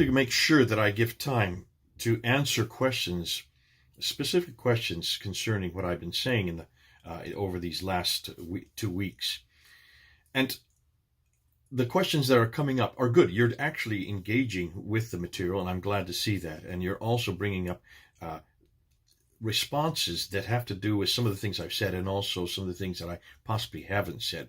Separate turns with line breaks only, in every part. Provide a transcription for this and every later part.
to make sure that I give time to answer questions, specific questions concerning what I've been saying over these last 2 weeks. And the questions that are coming up are good. You're actually engaging with the material, and I'm glad to see that. And you're also bringing up responses that have to do with some of the things I've said and also some of the things that I possibly haven't said.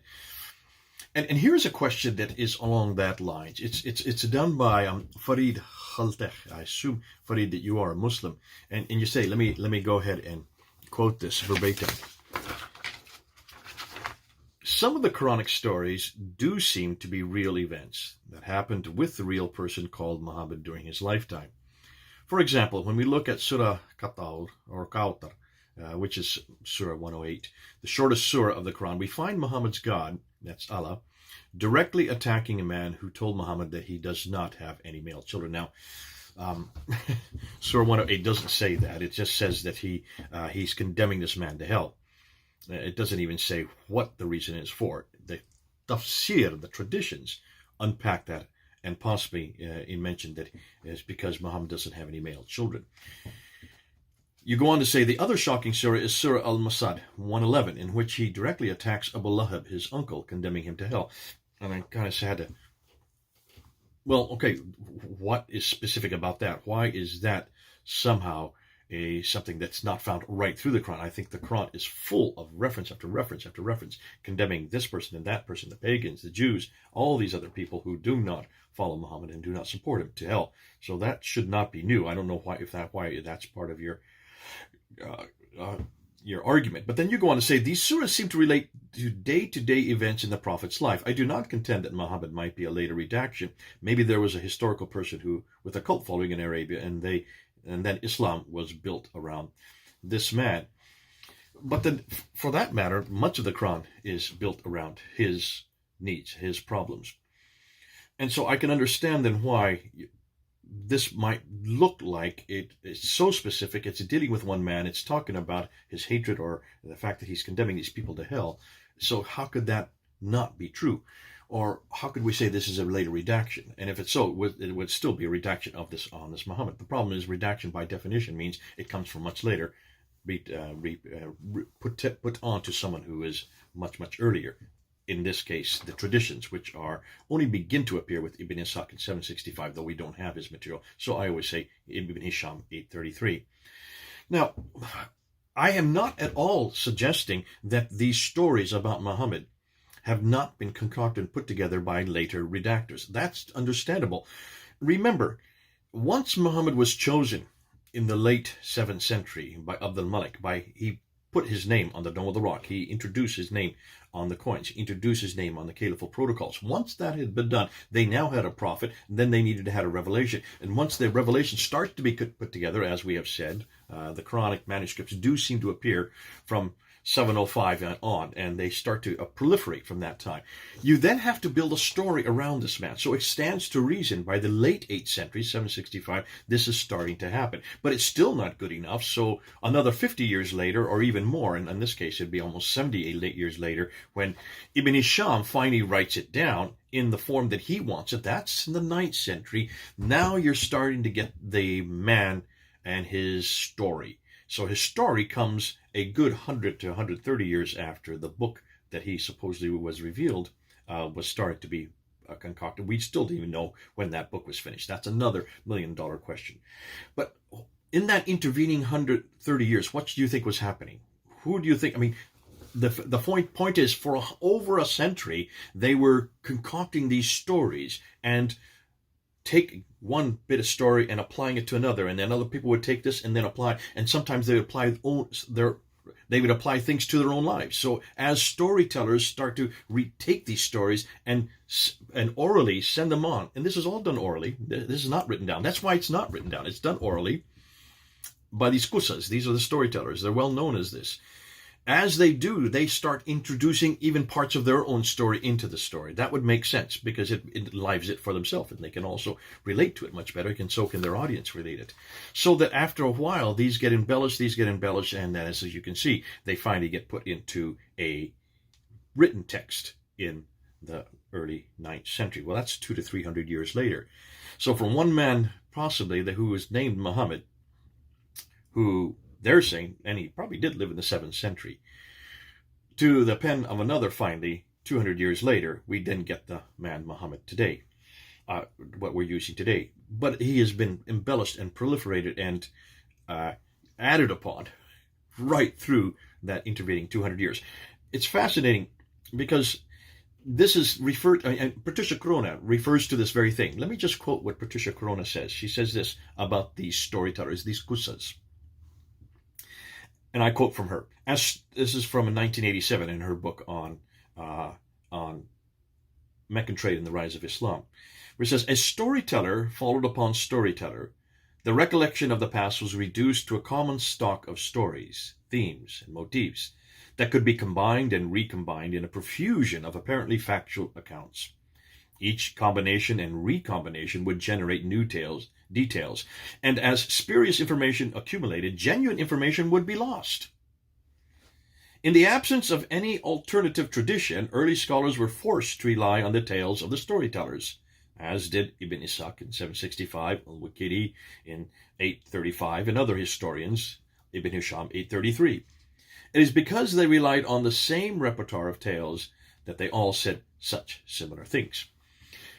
And here's a question that is along that line. It's done by Farid Khalteh. I assume, Farid, that you are a Muslim. And you say, let me go ahead and quote this verbatim. Some of the Quranic stories do seem to be real events that happened with the real person called Muhammad during his lifetime. For example, when we look at Surah Qatar or Kawthar, which is Surah 108, the shortest surah of the Quran, we find Muhammad's God, that's Allah, directly attacking a man who told Muhammad that he does not have any male children. Now, Surah 108 doesn't say that. It just says that he's condemning this man to hell. It doesn't even say what the reason is for. The tafsir, the traditions, unpack that and possibly mention that it's because Muhammad doesn't have any male children. You go on to say the other shocking surah is Surah Al-Masad 111, in which he directly attacks Abu Lahab, his uncle, condemning him to hell. And I'm kind of sad to... Well, okay, what is specific about that? Why is that somehow something that's not found right through the Quran? I think the Quran is full of reference after reference after reference, condemning this person and that person, the pagans, the Jews, all these other people who do not follow Muhammad and do not support him, to hell. So that should not be new. I don't know why that's part of your argument. But then you go on to say, these surahs seem to relate to day-to-day events in the Prophet's life. I do not contend that Muhammad might be a later redaction. Maybe there was a historical person who, with a cult following in Arabia, and then Islam was built around this man. But then, for that matter, much of the Quran is built around his needs, his problems. And so I can understand then why this might look like it's so specific. It's dealing with one man. It's talking about his hatred or the fact that he's condemning these people to hell. So how could that not be true? Or how could we say this is a later redaction? And if it's so, it would still be a redaction of this Muhammad. The problem is redaction by definition means it comes from much later, put onto someone who is much, much earlier. In this case, the traditions, which only begin to appear with Ibn Ishaq in 765, though we don't have his material. So I always say Ibn Hisham 833. Now, I am not at all suggesting that these stories about Muhammad have not been concocted and put together by later redactors. That's understandable. Remember, once Muhammad was chosen in the late 7th century by Abd al-Malik, he put his name on the Dome of the Rock. He introduced his name on the coins. He introduced his name on the caliphal protocols. Once that had been done, they now had a prophet, and then they needed to have a revelation. And once the revelation starts to be put together, as we have said, the Quranic manuscripts do seem to appear from 705 and on, and they start to proliferate from that time. You then have to build a story around this man. So it stands to reason by the late 8th century, 765, this is starting to happen. But it's still not good enough. So another 50 years later, or even more, and in this case it'd be almost 78 years later, when Ibn Hisham finally writes it down in the form that he wants it, that's in the 9th century. Now you're starting to get the man and his story. So his story comes a good 100 to 130 years after the book that he supposedly was revealed was started to be concocted. We still don't even know when that book was finished. That's another $1 million question. But in that intervening 130 years, what do you think was happening? Who do you think? I mean, the point is, for over a century, they were concocting these stories and take one bit of story and applying it to another, and then other people would take this and then apply, and sometimes they would apply things to their own lives. So as storytellers start to retake these stories and orally send them on, and this is all done orally. This is not written down. That's why it's not written down. It's done orally by these qusas. These are the storytellers. They're well known as this. As they do, they start introducing even parts of their own story into the story. That would make sense because it lives it for themselves, and they can also relate to it much better, and so can their audience relate it. So that after a while, these get embellished, and then, as you can see, they finally get put into a written text in the early 9th century. Well, that's 200 to 300 years later. So from one man, possibly, who was named Muhammad, who they're saying, and he probably did live in the 7th century, to the pen of another finally, 200 years later, we then get the man Muhammad today, what we're using today. But he has been embellished and proliferated and added upon right through that intervening 200 years. It's fascinating because this is referred, and Patricia Corona refers to this very thing. Let me just quote what Patricia Corona says. She says this about these storytellers, these kusas. And I quote from her. As this is from 1987 in her book on Meccan trade and the rise of Islam, where it says, as storyteller followed upon storyteller, the recollection of the past was reduced to a common stock of stories, themes, and motifs that could be combined and recombined in a profusion of apparently factual accounts. Each combination and recombination would generate new details, and as spurious information accumulated, genuine information would be lost. In the absence of any alternative tradition, early scholars were forced to rely on the tales of the storytellers, as did Ibn Ishaq in 765, al-Waqidi in 835, and other historians, Ibn Hisham 833. It is because they relied on the same repertoire of tales that they all said such similar things.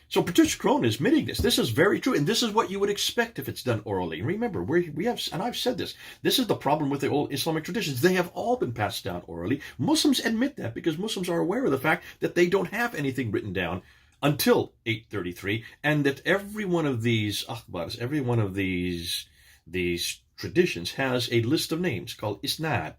So Patricia Corona is admitting this. This is very true, and this is what you would expect if it's done orally. And remember, we have, and I've said this is the problem with the old Islamic traditions. They have all been passed down orally. Muslims admit that because Muslims are aware of the fact that they don't have anything written down until 833, and that every one of these akhbars, every one of these traditions has a list of names called isnad.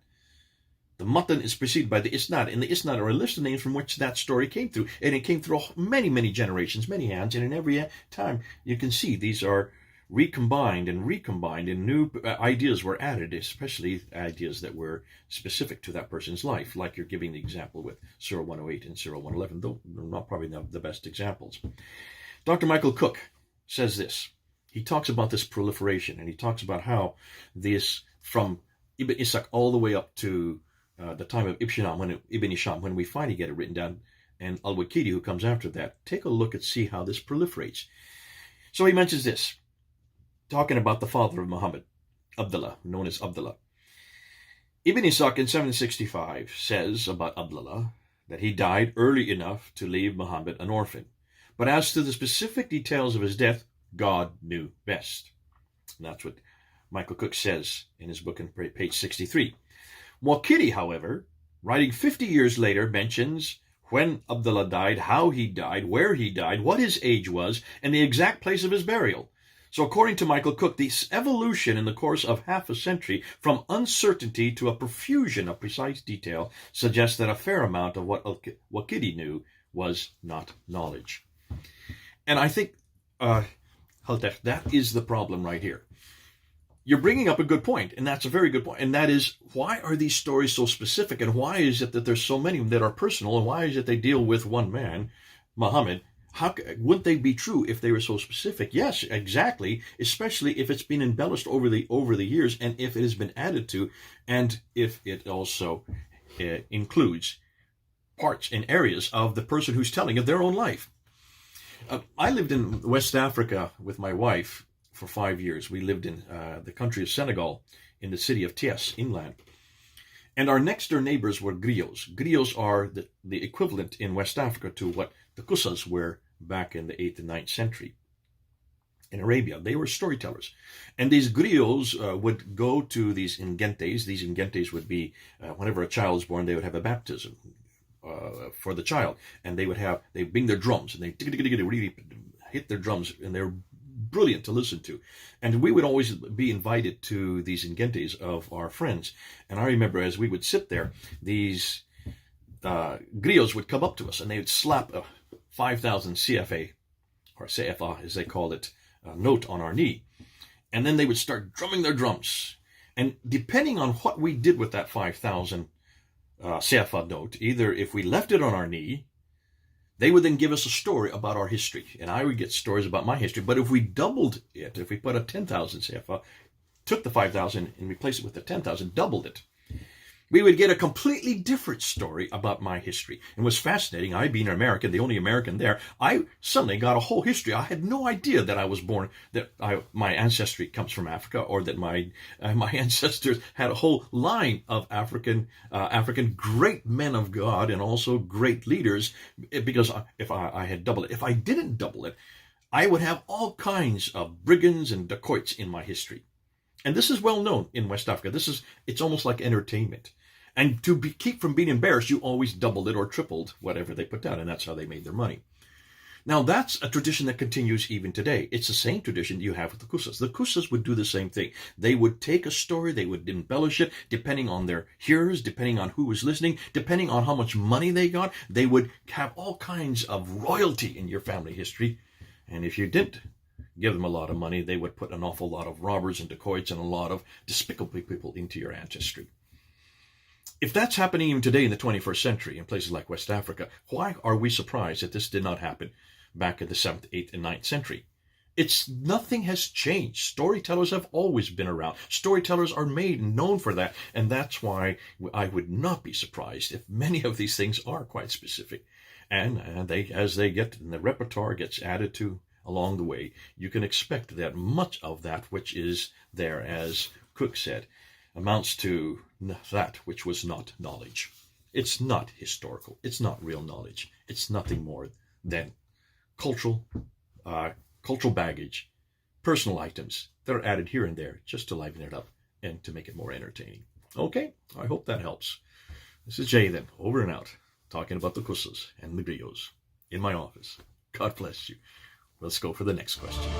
The matan is preceded by the isnad, and the isnad are a list of names from which that story came through, and it came through many, many generations, many hands, and in every time you can see these are recombined, and new ideas were added, especially ideas that were specific to that person's life, like you're giving the example with Surah 108 and Surah 111, though they're not probably the best examples. Dr. Michael Cook says this. He talks about this proliferation, and he talks about how this, from Ibn Ishaq all the way up to the time of Ibn Hisham, when we finally get it written down, and al-Waqidi, who comes after that, take a look and see how this proliferates. So he mentions this, talking about the father of Muhammad, Abdullah, known as Abdullah. Ibn Ishaq in 765 says about Abdullah that he died early enough to leave Muhammad an orphan. But as to the specific details of his death, God knew best. And that's what Michael Cook says in his book on page 63. Waqidi, however, writing 50 years later, mentions when Abdullah died, how he died, where he died, what his age was, and the exact place of his burial. So according to Michael Cook, this evolution in the course of half a century from uncertainty to a profusion of precise detail suggests that a fair amount of what Waqidi knew was not knowledge. And I think, Haltech, that is the problem right here. You're bringing up a good point, and that's a very good point. And that is, why are these stories so specific, and why is it that there's so many that are personal, and why is it they deal with one man, Muhammad? How wouldn't they be true if they were so specific? Yes, exactly, especially if it's been embellished over the years, and if it has been added to, and if it also includes parts and areas of the person who's telling of their own life. I lived in West Africa with my wife for 5 years. We lived in the country of Senegal, in the city of Thiès, inland. And our next door neighbors were griots. Griots are the equivalent in West Africa to what the Kusas were back in the 8th and 9th century. In Arabia, they were storytellers. And these griots would go to these ingentes. These ingentes would be, whenever a child was born, they would have a baptism for the child. And they bring their drums, and they really hit their drums, and they're brilliant to listen to. And we would always be invited to these ingentes of our friends. And I remember as we would sit there, these griots would come up to us, and they would slap a 5,000 CFA, or CFA as they called it, note on our knee. And then they would start drumming their drums. And depending on what we did with that 5,000 CFA note, either if we left it on our knee, they would then give us a story about our history, and I would get stories about my history. But if we doubled it, if we put a 10,000 CFA, took the 5,000 and replaced it with the 10,000, doubled it, we would get a completely different story about my history. And what's fascinating, I being an American, the only American there, I suddenly got a whole history. I had no idea that I was born, that my ancestry comes from Africa, or that my ancestors had a whole line of African great men of God and also great leaders. Because if I had doubled it, if I didn't double it, I would have all kinds of brigands and dacoits in my history. And this is well known in West Africa. It's almost like entertainment. And to keep from being embarrassed, you always doubled it or tripled whatever they put down, and that's how they made their money. Now, that's a tradition that continues even today. It's the same tradition you have with the Kusas. The Kusas would do the same thing. They would take a story, they would embellish it, depending on their hearers, depending on who was listening, depending on how much money they got. They would have all kinds of royalty in your family history. And if you didn't give them a lot of money, they would put an awful lot of robbers and dacoits and a lot of despicable people into your ancestry. If that's happening even today in the 21st century in places like West Africa, why are we surprised that this did not happen back in the 7th, 8th, and 9th century? Nothing has changed. Storytellers have always been around. Storytellers are made and known for that, and that's why I would not be surprised if many of these things are quite specific. And as they get, and the repertoire gets added to along the way, you can expect that much of that which is there, as Cook said, amounts to that which was not knowledge. It's not historical. It's not real knowledge. It's nothing more than cultural baggage, personal items that are added here and there just to liven it up and to make it more entertaining. Okay, I hope that helps. This is Jay then, over and out, talking about the Kusas and the griots in my office. God bless you. Let's go for the next question.